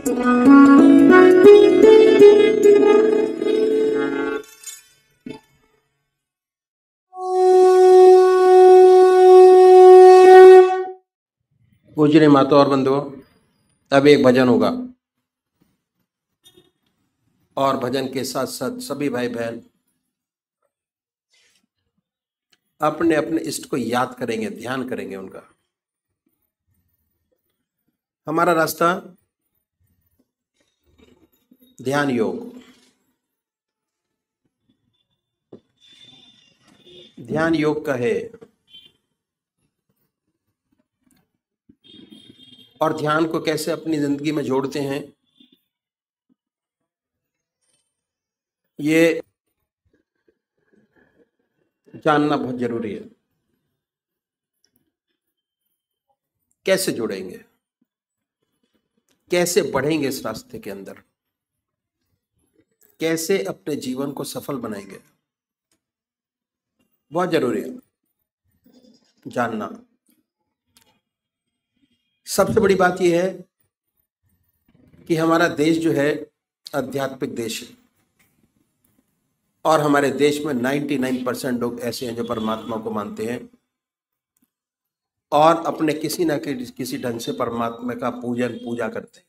पूज्य माता और बंधुओं, अब एक भजन होगा और भजन के साथ साथ सभी भाई बहन अपने अपने इष्ट को याद करेंगे, ध्यान करेंगे उनका। हमारा रास्ता ध्यान योग, ध्यान योग का है और ध्यान को कैसे अपनी जिंदगी में जोड़ते हैं ये जानना बहुत जरूरी है। कैसे जुड़ेंगे, कैसे बढ़ेंगे इस रास्ते के अंदर, कैसे अपने जीवन को सफल बनाएंगे, बहुत जरूरी है जानना। सबसे बड़ी बात यह है कि हमारा देश जो है आध्यात्मिक देश है और हमारे देश में 99% लोग ऐसे हैं जो परमात्मा को मानते हैं और अपने किसी न किसी ढंग से परमात्मा का पूजा करते हैं।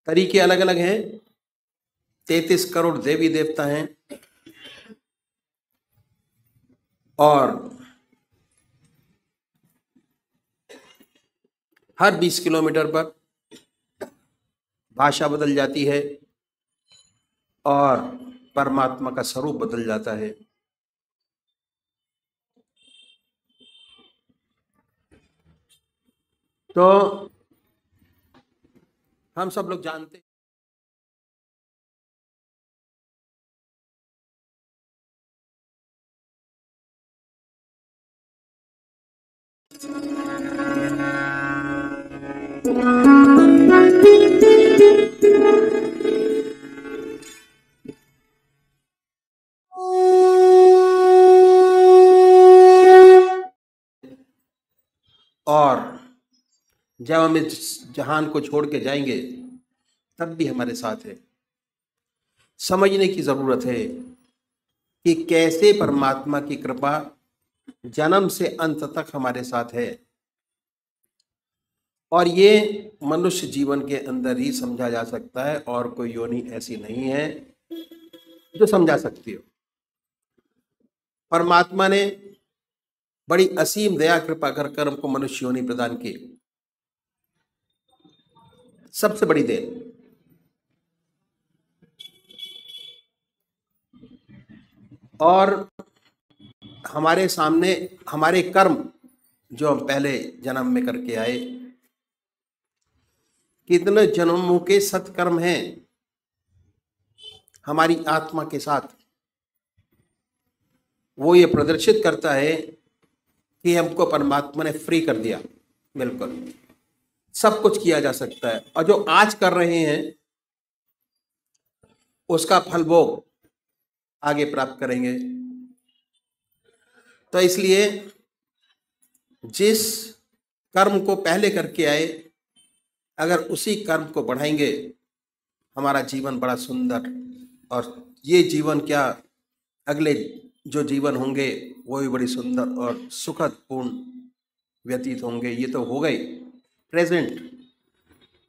तरीके अलग अलग हैं, 33 करोड़ देवी देवता हैं और हर 20 किलोमीटर पर भाषा बदल जाती है और परमात्मा का स्वरूप बदल जाता है। तो हम सब लोग जानते और जब हम इस जहान को छोड़ के जाएंगे तब भी हमारे साथ है। समझने की जरूरत है कि कैसे परमात्मा की कृपा जन्म से अंत तक हमारे साथ है और ये मनुष्य जीवन के अंदर ही समझा जा सकता है और कोई योनि ऐसी नहीं है जो समझा सकती हो। परमात्मा ने बड़ी असीम दया कृपा कर हमको मनुष्य योनि प्रदान की। सबसे बड़ी देन और हमारे सामने हमारे कर्म जो हम पहले जन्म में करके आए, कितने जन्मों के सत्कर्म हैं हमारी आत्मा के साथ, वो ये प्रदर्शित करता है कि हमको परमात्मा ने फ्री कर दिया। बिल्कुल सब कुछ किया जा सकता है और जो आज कर रहे हैं उसका फल भोग आगे प्राप्त करेंगे। तो इसलिए जिस कर्म को पहले करके आए अगर उसी कर्म को बढ़ाएंगे हमारा जीवन बड़ा सुंदर, और ये जीवन क्या अगले जो जीवन होंगे वो भी बड़ी सुंदर और सुखद पूर्ण व्यतीत होंगे। ये तो हो गई, present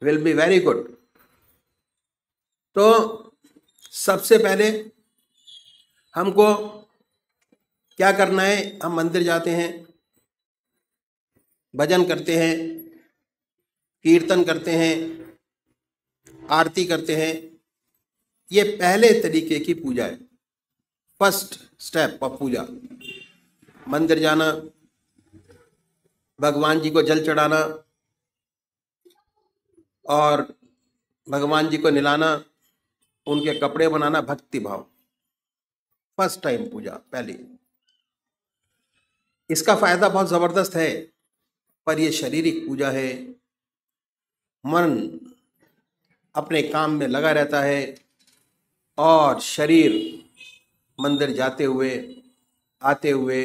will be very good. तो सबसे पहले हमको क्या करना है, हम मंदिर जाते हैं, भजन करते हैं, कीर्तन करते हैं, आरती करते हैं। ये पहले तरीके की पूजा है, फर्स्ट स्टेप ऑफ पूजा। मंदिर जाना, भगवान जी को जल चढ़ाना और भगवान जी को निलाना, उनके कपड़े बनाना, भक्ति भाव, फर्स्ट टाइम पूजा पहली। इसका फायदा बहुत जबरदस्त है पर यह शारीरिक पूजा है। मन अपने काम में लगा रहता है और शरीर मंदिर जाते हुए आते हुए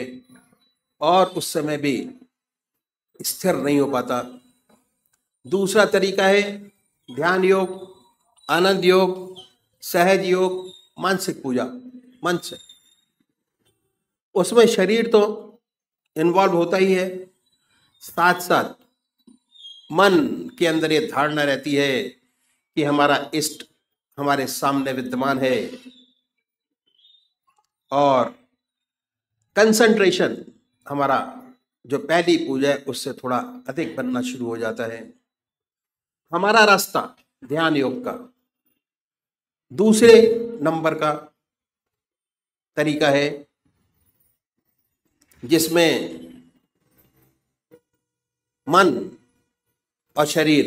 और उस समय भी स्थिर नहीं हो पाता। दूसरा तरीका है ध्यान योग, आनंद योग, सहज योग, मानसिक पूजा, मन से। उसमें शरीर तो इन्वॉल्व होता ही है, साथ साथ मन के अंदर ये धारणा रहती है कि हमारा इष्ट हमारे सामने विद्यमान है, और कंसंट्रेशन हमारा जो पहली पूजा है उससे थोड़ा अधिक बनना शुरू हो जाता है। हमारा रास्ता ध्यान योग का दूसरे नंबर का तरीका है, जिसमें मन और शरीर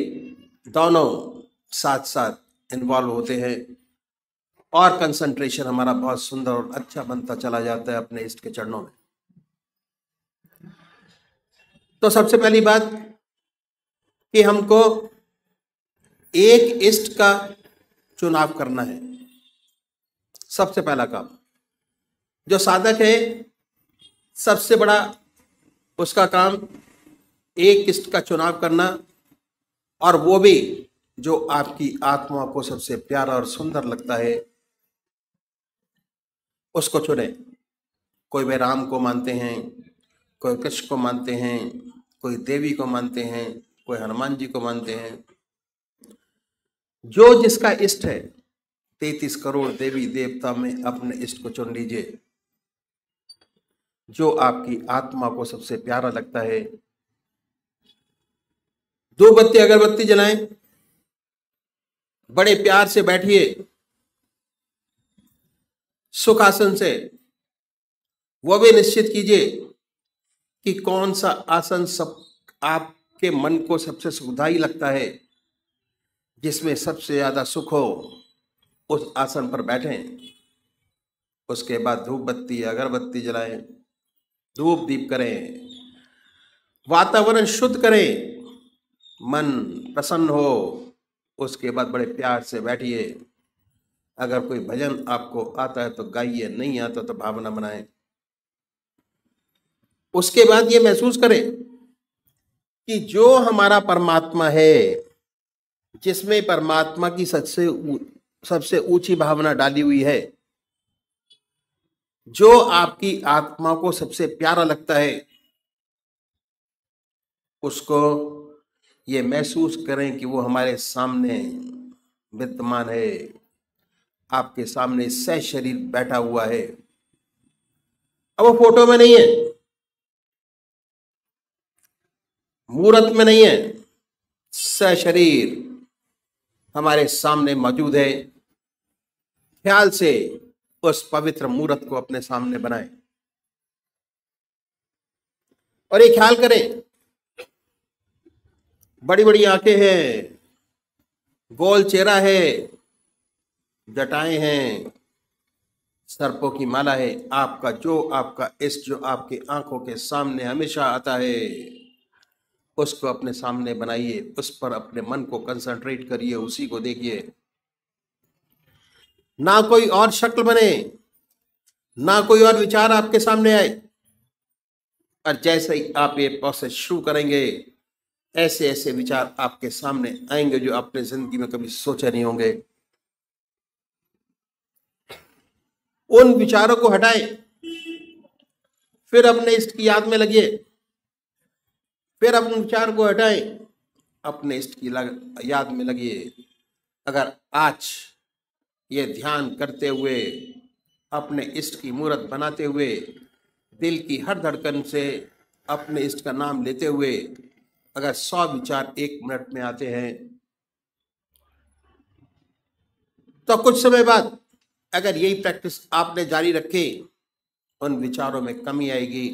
दोनों साथ साथ इन्वॉल्व होते हैं, और कंसंट्रेशन हमारा बहुत सुंदर और अच्छा बनता चला जाता है अपने इष्ट के चरणों में। तो सबसे पहली बात कि हमको एक इष्ट का चुनाव करना है। सबसे पहला काम जो साधक है, सबसे बड़ा उसका काम एक इष्ट का चुनाव करना, और वो भी जो आपकी आत्मा को सबसे प्यारा और सुंदर लगता है उसको चुने। कोई वे राम को मानते हैं, कोई कृष्ण को मानते हैं, कोई देवी को मानते हैं, कोई हनुमान जी को मानते हैं। जो जिसका इष्ट है, 33 करोड़ देवी देवता में अपने इष्ट को चुन लीजिए, जो आपकी आत्मा को सबसे प्यारा लगता है। दो बत्ती अगरबत्ती जलाएं, बड़े प्यार से बैठिए सुखासन से। वो भी निश्चित कीजिए कि कौन सा आसन सब आपके मन को सबसे सुखदायी लगता है, जिसमें सबसे ज्यादा सुख हो, उस आसन पर बैठें। उसके बाद धूप बत्ती अगरबत्ती जलाएं, धूप दीप करें, वातावरण शुद्ध करें, मन प्रसन्न हो। उसके बाद बड़े प्यार से बैठिए। अगर कोई भजन आपको आता है तो गाइए, नहीं आता तो भावना बनाएं। उसके बाद ये महसूस करें कि जो हमारा परमात्मा है, जिसमें परमात्मा की सबसे ऊंची भावना डाली हुई है, जो आपकी आत्मा को सबसे प्यारा लगता है, उसको ये महसूस करें कि वो हमारे सामने विद्यमान है, आपके सामने सह शरीर बैठा हुआ है। अब वो फोटो में नहीं है, मूर्त में नहीं है, सह शरीर हमारे सामने मौजूद है। ख्याल से उस पवित्र मूर्त को अपने सामने बनाएं, और ये ख्याल करें बड़ी बड़ी आंखें हैं, गोल चेहरा है, जटाएं हैं, सर्पों की माला है। आपका इष्ट जो आपकी आंखों के सामने हमेशा आता है, उसको अपने सामने बनाइए, उस पर अपने मन को कंसंट्रेट करिए, उसी को देखिए। ना कोई और शक्ल बने, ना कोई और विचार आपके सामने आए। और जैसे ही आप ये प्रोसेस शुरू करेंगे, ऐसे ऐसे विचार आपके सामने आएंगे जो आपने जिंदगी में कभी सोचे नहीं होंगे। उन विचारों को हटाएं, फिर अपने इष्ट की याद में लगिए। फिर अपने विचार को हटाएं, अपने इष्ट की याद में लगिए। अगर आज ये ध्यान करते हुए, अपने इष्ट की मूर्त बनाते हुए, दिल की हर धड़कन से अपने इष्ट का नाम लेते हुए अगर 100 विचार 1 मिनट में आते हैं, तो कुछ समय बाद अगर यही प्रैक्टिस आपने जारी रखी, उन विचारों में कमी आएगी।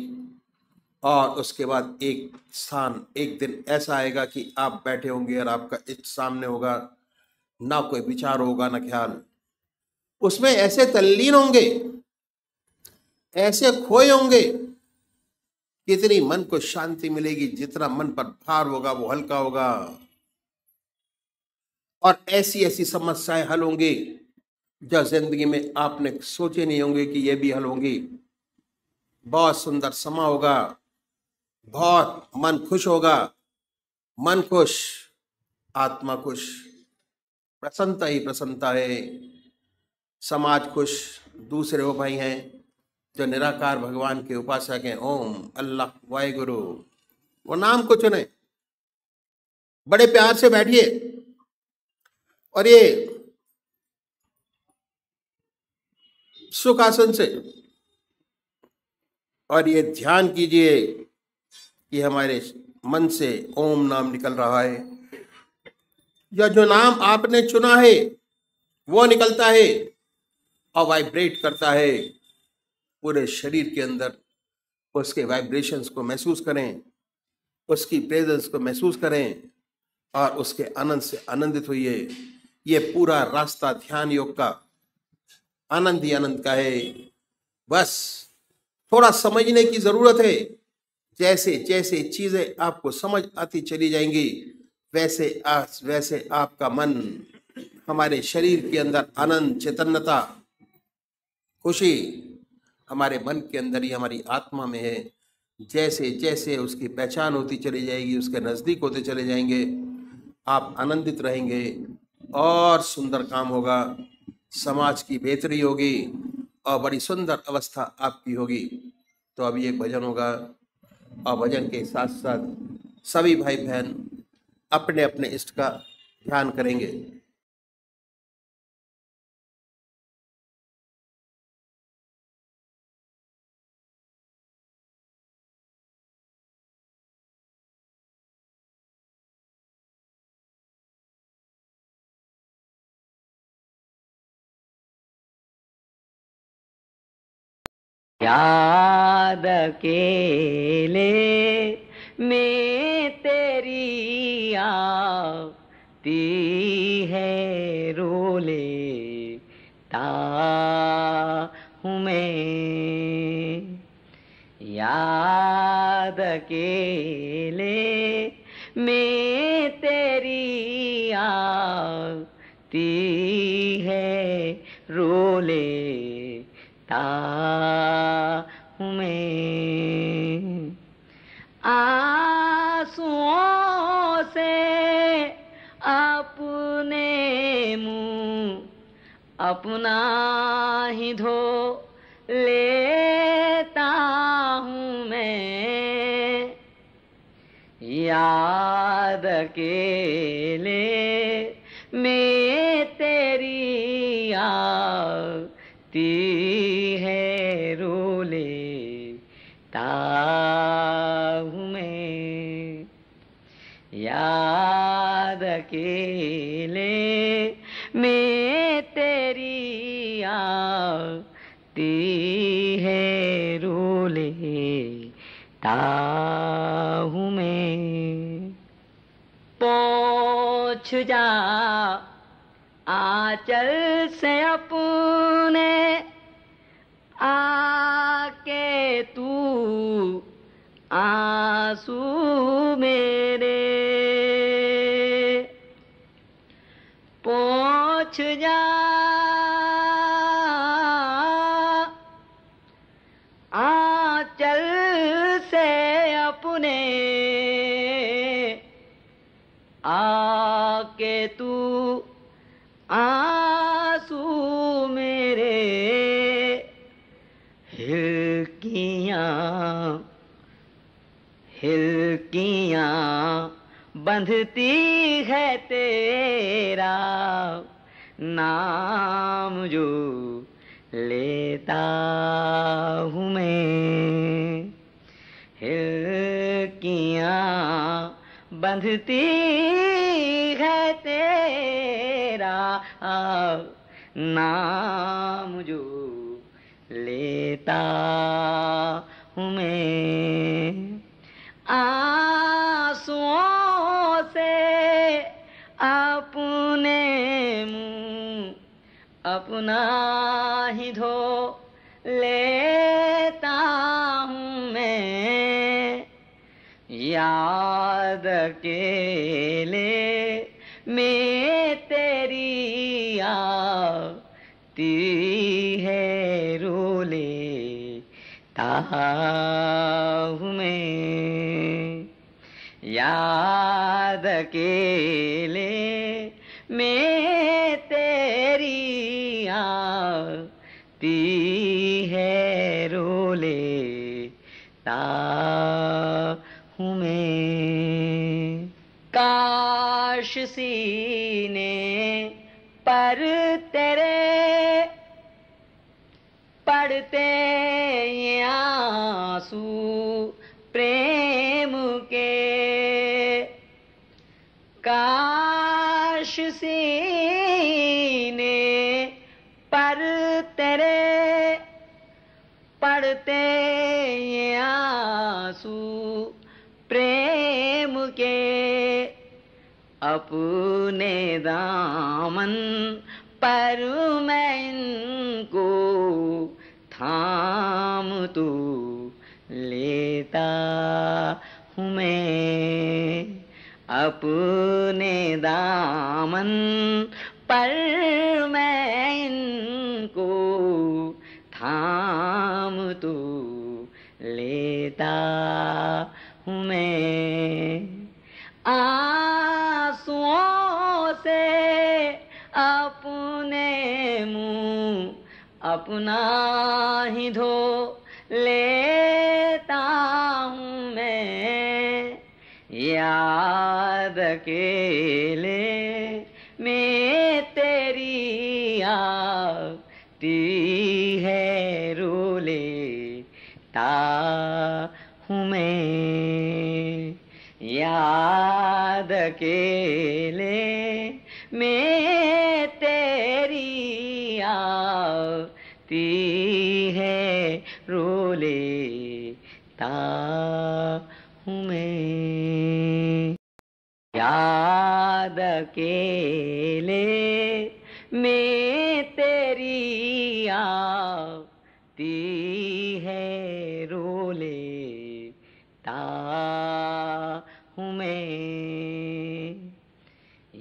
और उसके बाद एक दिन ऐसा आएगा कि आप बैठे होंगे और आपका इष्ट सामने होगा, ना कोई विचार होगा ना ख्याल। उसमें ऐसे तल्लीन होंगे, ऐसे खोए होंगे, कितनी मन को शांति मिलेगी। जितना मन पर भार होगा वो हल्का होगा, और ऐसी ऐसी समस्याएं हल होंगी जो जिंदगी में आपने सोचे नहीं होंगे कि ये भी हल होंगी। बहुत सुंदर समा होगा, बहुत मन खुश होगा। मन खुश आत्मा खुश, प्रसन्नता ही प्रसन्नता है, समाज खुश, दूसरे वो भाई हैं जो निराकार भगवान के उपासक हैं, ओम अल्लाह वाहेगुरु, वो नाम को चुने, बड़े प्यार से बैठिए और ये सुख आसन से और ये ध्यान कीजिए कि हमारे मन से ओम नाम निकल रहा है, या जो नाम आपने चुना है वो निकलता है और वाइब्रेट करता है पूरे शरीर के अंदर। उसके वाइब्रेशंस को महसूस करें, उसकी प्रेजेंस को महसूस करें और उसके आनंद से आनंदित होइए। ये पूरा रास्ता ध्यान योग का आनंद ही आनंद का है। बस थोड़ा समझने की जरूरत है। जैसे जैसे चीजें आपको समझ आती चली जाएंगी वैसे आपका मन, हमारे शरीर के अंदर आनंद, चैतन्यता, खुशी हमारे मन के अंदर ही, हमारी आत्मा में है। जैसे जैसे उसकी पहचान होती चली जाएगी, उसके नजदीक होते चले जाएंगे, आप आनंदित रहेंगे और सुंदर काम होगा, समाज की बेहतरी होगी और बड़ी सुंदर अवस्था आपकी होगी। तो अभी एक भजन होगा और भजन के साथ साथ सभी भाई बहन अपने अपने इष्ट का ध्यान करेंगे। याद अकेले में तेरी आती है, रो लेता हूँ मैं। याद अकेले में तेरी आती है, रो लेता हूँ मैं। आंसुओं से अपने मुँह अपना ही धो लेता हूँ मैं। याद अकेले में तेरी आती है, रो लेता हूँ मैं। याद अकेले में तेरी आती है, रो लेता हूँ मैं। पहुँच जा आंचल से अपने, आके तू आंसू मेरे पहुँच जा। आंचल से अपने आके तू आंसू मेरे। हिलकियाँ बंधती है तेरा नाम जो लेता हूँ मैं। हिलकियाँ बंधती है तेरा नाम जो लेता हूँ मैं। आंसुओं से अपने मुँह अपना ही धो लेता हूँ मैं। याद अकेले में तेरी आती है, रो लेता हूँ मैं। याद याद अकेले में तेरी आती है, रो लेता हूँ मैं। काश सीने पर तेरे पड़ते ये आंसू प्रेम के, काश सीने पर तेरे पड़ते ये आंसू प्रेम के, अपने दामन पर मैं इनको थाम तू लेता हूँ मैं। अपने दामन पर मैं इनको थाम तू लेता हूँ मैं। आंसुओं से अपने मुंह अपना ही धो लेता हूँ मैं। याद अकेले में तेरी आती है, रो लेता हूँ मैं। याद अकेले में तेरी आती है, रो लेता हूँ मैं। याद अकेले में तेरी आती है, रो लेता हूँ मैं।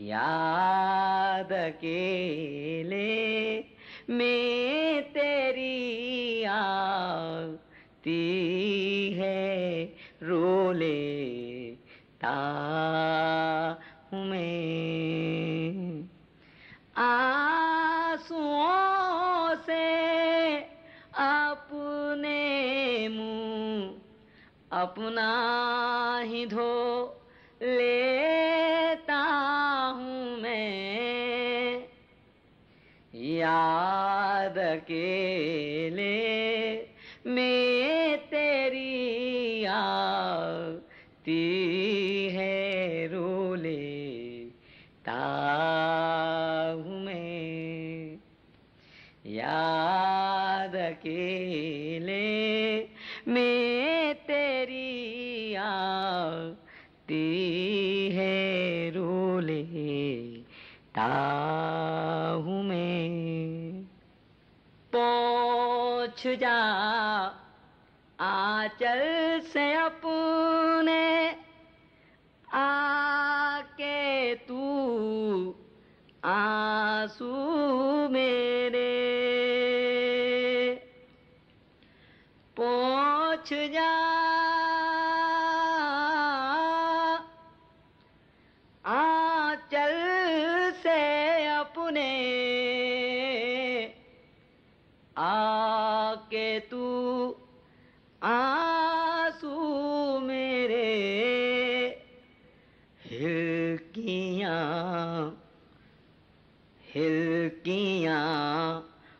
याद अकेले में तेरी आती है, रो लेता हूँ मैं। आंसुओं से अपने मुंह अपना ही धो लेता हूँ मैं। याद अकेले में तेरी आती है, रो लेता हूँ मैं। याद अकेले में तेरी आती है, रो लेता हूँ मैं। पहुँच जा आंचल से अपने, आके तू आंसू मेरे पहुँच जा आंचल से अपने, आके तू आंसू मेरे हिलकियाँ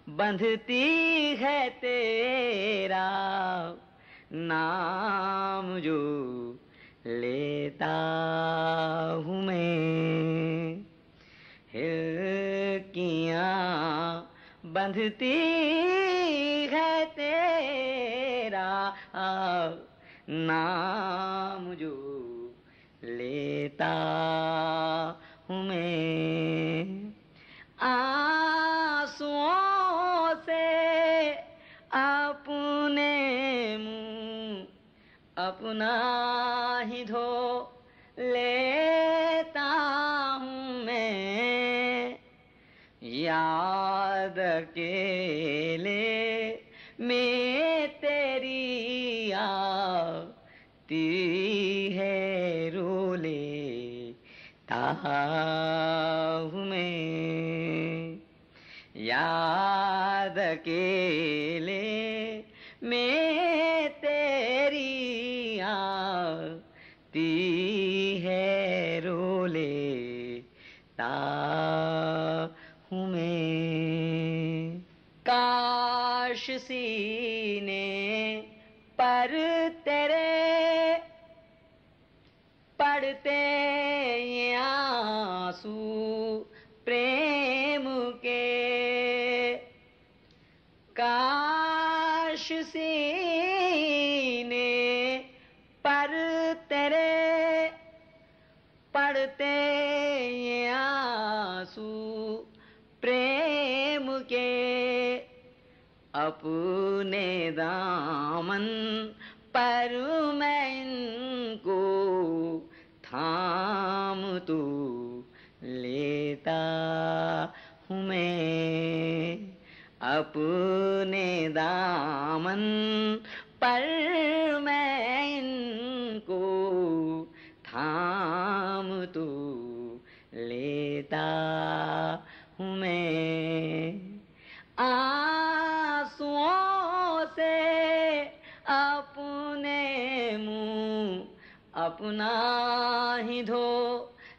बंधती है तेरा नाम जो लेता हूँ मैं। हिलकियाँ बंधती है तेरा नाम जो लेता हूँ मैं। आंसुओं से अपने मुंह अपना ही धो लेता हूँ मैं। याद अकेले में तेरी आती है, रो लेता हूँ मैं, याद अकेले में तेरी आती है, रो लेता हूँ मैं। काश सीने पर तेरे पड़ते ये आंसू प्रेम के, काश सीने पर तेरे पड़ते ये आंसू प्रेम के, अपने दामन पर मैं इनको थाम तू लेता हूँ मैं, अपने दामन पर मैं इनको थाम तू लेता हूँ मैं। आंसुओं से अपने मुंह अपना ही धो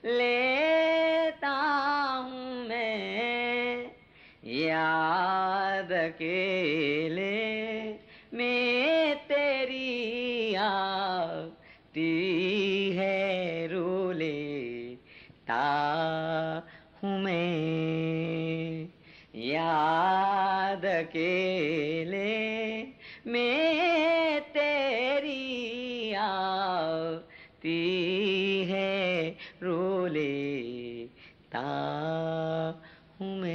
लेता हूँ मैं, याद अकेले में तेरी आती है, रो लेता हूँ मैं, याद अकेले में तेरी आती है, रो लेता हूँ मैं।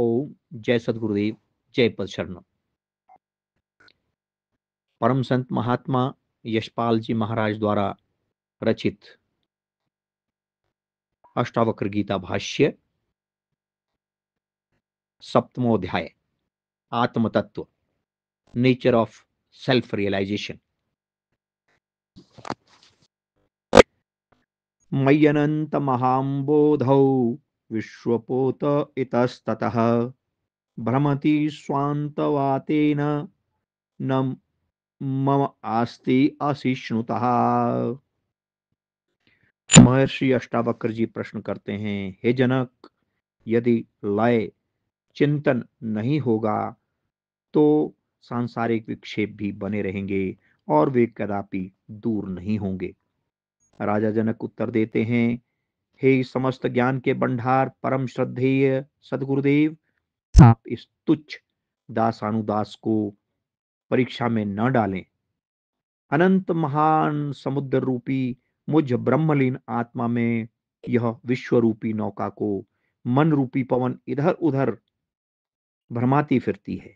ओम। जय सद्गुरुदेव, जय पद शरणम। परम संत महात्मा यशपाल जी महाराज द्वारा रचित अष्टावक्र गीता भाष्य, सप्तमोध्याय, आत्म तत्व, नेचर ऑफ सेल्फ रियलाइजेशन। मय्यनंत महाम्बोधौ विश्वपोत इतस्ततः भ्रमति स्वान्तवातेन न मम आस्ति असिष्णुतः। महर्षि अष्टावक्र जी प्रश्न करते हैं, हे जनक, यदि लय चिंतन नहीं होगा तो सांसारिक विक्षेप भी बने रहेंगे और वे कदापि दूर नहीं होंगे। राजा जनक उत्तर देते हैं, हे समस्त ज्ञान के भंडार परम श्रद्धेय सदगुरुदेव, आप इस तुच्छ दासानुदास को परीक्षा में न डालें। अनंत महान समुद्र रूपी मुझ ब्रह्मलीन आत्मा में यह विश्व रूपी नौका को मन रूपी पवन इधर उधर भ्रमाती फिरती है।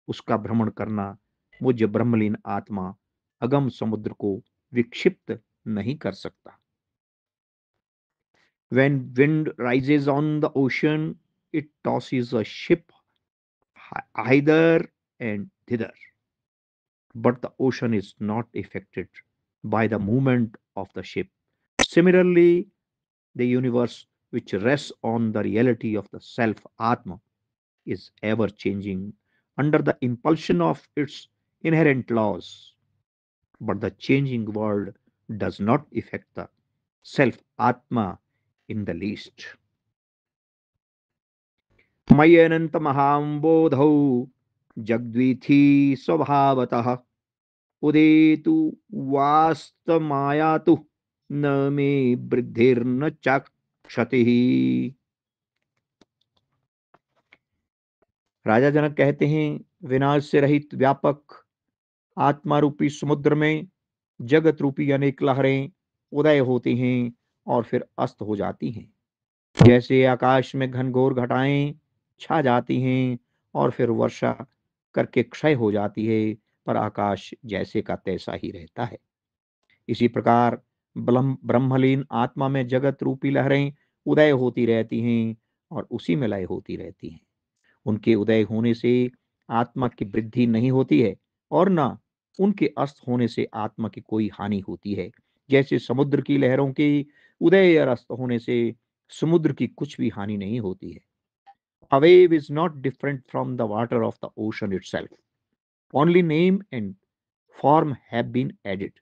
उसका भ्रमण करना मुझ ब्रह्मलीन आत्मा अगम समुद्र को विक्षिप्त नहीं कर सकता। When wind rises on the ocean, it tosses a ship hither and thither, but the ocean is not affected by the movement of the ship. Similarly, the universe, which rests on the reality of the self Atma, is ever changing under the impulsion of its inherent laws. But the changing world does not affect the self Atma in the least. मय्यनंत महाम्बोधौ जगद्वीथी स्वभावतः उदेतु वास्तमायातु न मे वृद्धिर्न चाक्षति। राजा जनक कहते हैं, विनाश से रहित व्यापक आत्मा रूपी समुद्र में जगत रूपी अनेक लहरें उदय होती हैं और फिर अस्त हो जाती हैं। जैसे आकाश में घनघोर घटाएं छा जाती हैं और फिर वर्षा करके क्षय हो जाती है, पर आकाश जैसे का तैसा ही रहता है। इसी प्रकार ब्रह्मलीन आत्मा में जगत रूपी लहरें उदय होती रहती हैं और उसी में लय होती रहती हैं। उनके उदय होने से आत्मा की वृद्धि नहीं होती है और न उनके अस्त होने से आत्मा की कोई हानि होती है। जैसे समुद्र की लहरों के उदय और अस्त होने से समुद्र की कुछ भी हानि नहीं होती है। A wave is not different from the water of the ocean itself. Only name and form have been added.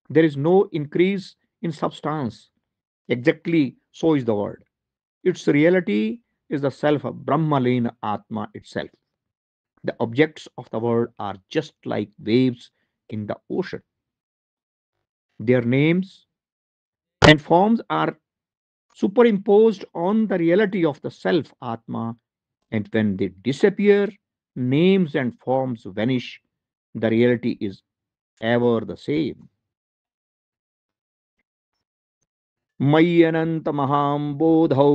There is no increase in substance. Exactly so is the word. Its reality is the self Brahmalina Atma itself. The objects of the world are just like waves in the ocean. Their names and forms are superimposed on the reality of the self Atma, and when they disappear, names and forms vanish. The reality is ever the same. मयि अनंत महाम्बोधौ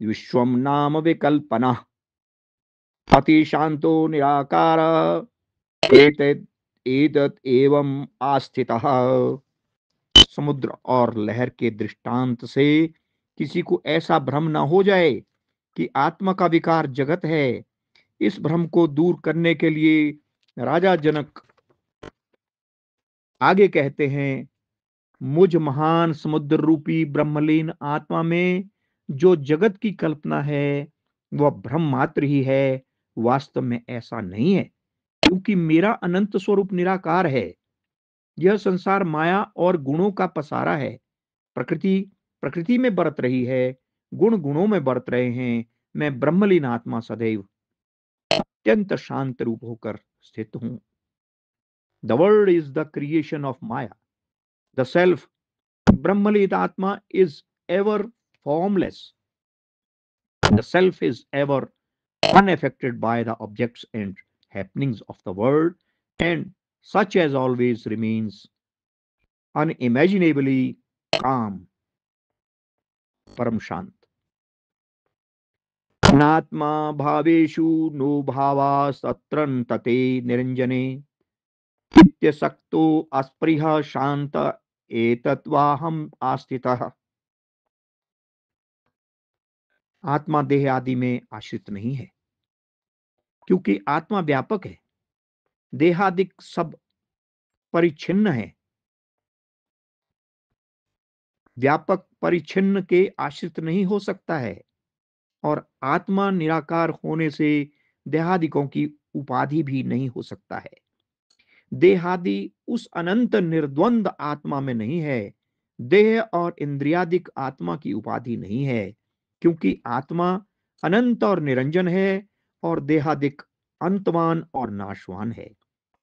विश्वम नाम विकल्पना अति शांतो निराकार एतत् एतत् एवं आस्थितः। समुद्र और लहर के दृष्टांत से किसी को ऐसा भ्रम न हो जाए कि आत्मा का विकार जगत है। इस भ्रम को दूर करने के लिए राजा जनक आगे कहते हैं, मुझ महान समुद्र रूपी ब्रह्मलीन आत्मा में जो जगत की कल्पना है वह भ्रम मात्र ही है, वास्तव में ऐसा नहीं है, क्योंकि मेरा अनंत स्वरूप निराकार है। यह संसार माया और गुणों का पसारा है। प्रकृति प्रकृति में बरत रही है, गुण गुणों में बरत रहे हैं। मैं ब्रह्मलीन आत्मा सदैव अत्यंत शांत रूप होकर स्थित हूं। The world is the creation of Maya. The self Brahmalit Atma is ever formless. The self is ever unaffected by the objects and happenings of the world, and such as always remains unimaginably calm, Param Shant. नात्मा भावेषु नो भावा सत्रन तते निरंजने नित्यसक्तो अस्पृह शांत एतत्वाहम आस्थितः। आत्मा देह आदि में आश्रित नहीं है, क्योंकि आत्मा व्यापक है। देहादिक सब परिच्छिन्न है। व्यापक परिच्छिन्न के आश्रित नहीं हो सकता है, और आत्मा निराकार होने से देहादिकों की उपाधि भी नहीं हो सकता है। देहादि उस अनंत निर्द्वंद आत्मा में नहीं है। देह और इंद्रियादिक आत्मा की उपाधि नहीं है, क्योंकि आत्मा अनंत और निरंजन है, और देहादिक अंतवान और नाशवान है।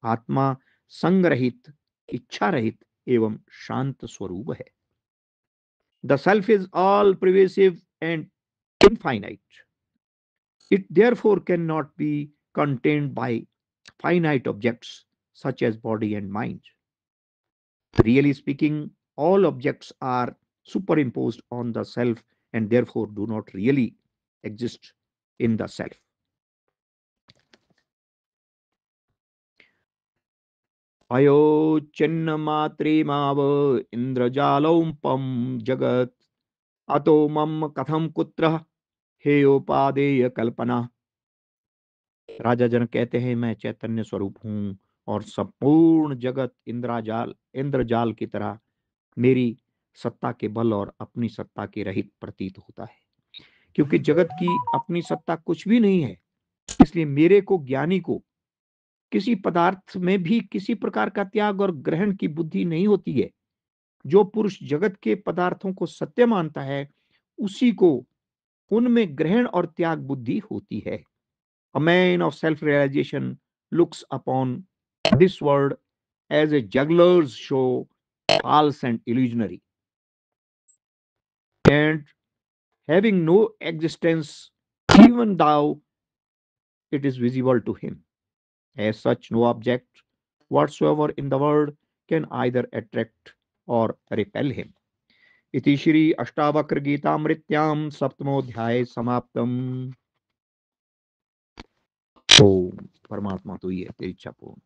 आत्मा संग रहित, इच्छा रहित एवं शांत स्वरूप है। The self is all pervasive and infinite. It therefore cannot be contained by finite objects such as body and mind. Really speaking, all objects are superimposed on the self and therefore do not really exist in the self. अयोचिन्न मात्रेमाव इंद्रजालौपम जगत अतो मम कथम कुत्र हेयोपादेय कल्पना। राजा जनक कहते हैं, मैं चैतन्य स्वरूप हूँ और संपूर्ण जगत इंद्रजाल की तरह मेरी सत्ता के बल और अपनी सत्ता के रहित प्रतीत होता है। क्योंकि जगत की अपनी सत्ता कुछ भी नहीं है, इसलिए मेरे को, ज्ञानी को, किसी पदार्थ में भी किसी प्रकार का त्याग और ग्रहण की बुद्धि नहीं होती है। जो पुरुष जगत के पदार्थों को सत्य मानता है, उसी को उनमें ग्रहण और त्याग बुद्धि होती है। A man of self-realization looks upon this world as a juggler's show, false and illusionary, and having no existence, even though it is visible to him. As such, no object whatsoever in the world can either attract or repel him. इति श्री अष्टावक्र गीतामृत्याम सप्तमोध्याय समाप्तम। ओम। परमात्मा तो ही है, तेरी इच्छा पूर्ण।